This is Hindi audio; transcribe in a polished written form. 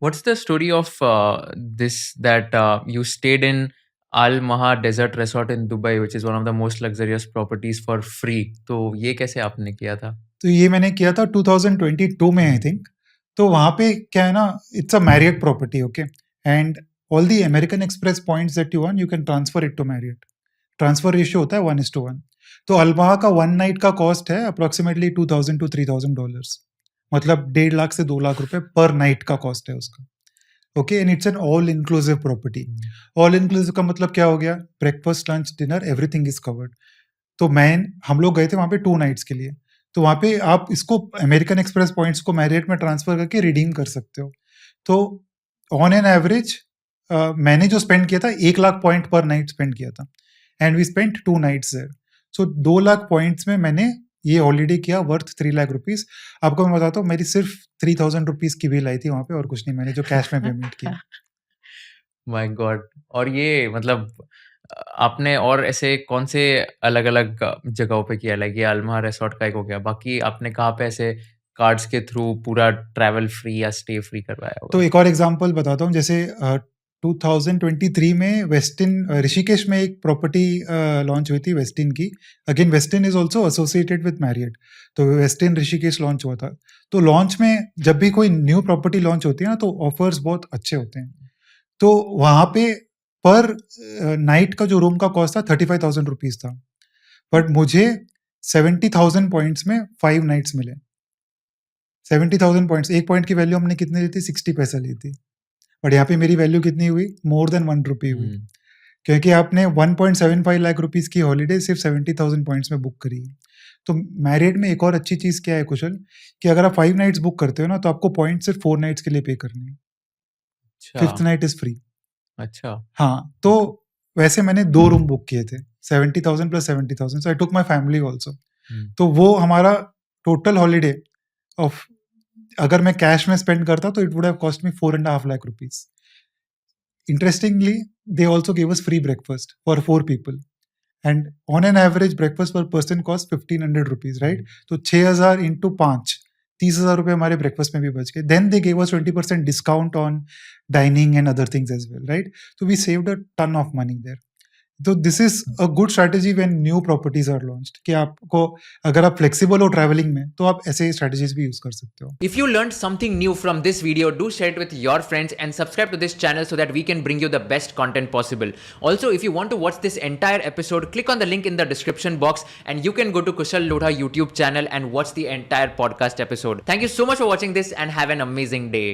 What's the story of this that you stayed in Al Maha Desert Resort in Dubai, which is one of the most luxurious properties for free? तो ये कैसे आपने किया था? तो ये मैंने किया था 2022 में आई थिंक। तो वहाँ पे क्या है ना, it's a Marriott property, okay, and all the American Express points that you earn you can transfer it to Marriott. Transfer ratio होता है 1:1। तो अल्बाहा का 1 नाइट का कॉस्ट है अप्रोक्सीमेटली $2,000 to $3,000, मतलब 1.5 लाख से 2 लाख रुपए पर नाइट का कॉस्ट है उसका, okay, and it's an all inclusive property. All inclusive का मतलब क्या हो गया? Breakfast, lunch, dinner, everything is covered. तो हम लोग गए थे वहाँ पे 2 नाइट्स के लिए। तो वहाँ पे आप इसको अमेरिकन एक्सप्रेस पॉइंट्स को मैरियट में ट्रांसफर करके रिडीम कर सकते हो। तो ऑन एन एवरेज मैंने जो स्पेंड किया था 1 lakh point per night spend किया था, and we spent 2 nights there. So 2 lakh points में मैंने ये हॉलीडे किया वर्थ 3 लाख रुपीस। आपको मैं बताता हूँ, मेरी सिर्फ 3,000 रुपीस की बिल आई थी वहाँ पे, और कुछ नहीं, मैंने जो कैश में पेमेंट किया। My God! और ये मतलब आपने और ऐसे कौन से अलग-अलग जगहों पे किया? लाइक ये अल महा रिसॉर्ट का एक हो गया, बाकी आपने कहाँ पे ऐसे कार्ड्स के थ्रू पूरा ट्रैवल फ्री या स्टे फ्री करवाया तो हुआ? एक और एग्जांपल बताता हूँ, जैसे 2023 में वेस्टिन ऋषिकेश में एक प्रॉपर्टी लॉन्च हुई थी वेस्टिन की। Again Westin is also associated with Marriott. तो वेस्टिन ऋषिकेश लॉन्च हुआ था। तो लॉन्च में जब भी कोई न्यू प्रॉपर्टी लॉन्च होती है ना, तो ऑफर्स बहुत अच्छे होते हैं। तो वहाँ पे पर नाइट का जो रूम का कॉस्ट था 35,000 रुपीज था, बट मुझे 70,000 पॉइंट्स में 5 नाइट्स मिले। 70,000 पॉइंट्स, एक पॉइंट की वैल्यू हमने कितनी ली थी? 60 पैसा ली थी। बट यहाँ पे मेरी वैल्यू कितनी हुई? मोर देन 1 रुपी हुई, क्योंकि आपने 1.75 लाख रुपीस की हॉलीडे सिर्फ 70,000 पॉइंट्स में बुक करी है। तो मैरियट में एक और अच्छी चीज़ क्या है कुशल, कि अगर आप 5 नाइट्स बुक करते हो ना, तो आपको पॉइंट सिर्फ 4 नाइट्स के लिए पे करनी है। अच्छा, 5th नाइट इज़ फ्री। अच्छा। हाँ, तो ओके। वैसे मैंने 2 रूम बुक किए थे, 70,000 प्लस 70,000, सो आई टूक माय फैमिली आल्सो। हुँ। तो वो हमारा टोटल हॉलीडे ऑफ, अगर मैं कैश में स्पेंड करता तो it would have cost me 4.5 lakh rupees. Interestingly, they also gave us free breakfast for 4 people, and on an average breakfast per person cost 1,500 rupees, right? तो 6,000 into 5, 30,000 रुपए हमारे ब्रेकफास्ट में भी बच गए। Then they gave us 20% discount on dining and other things as well, right? So we saved a ton of money there. तो this is a good strategy when new properties are launched, कि आपको, अगर आप फ्लेक्सिबल हो ट्रैवलिंग में, तो आप ऐसे स्ट्रैटेजीज भी यूज कर सकते हो। If you learned something new from this video, do share it with your friends and subscribe to this channel so that we can bring you the best content possible. Also, if you want to watch this entire episode, click on the link in the description box and you can go to Kushal Lodha YouTube channel and watch the entire podcast episode. Thank you so much for watching this and have an amazing day.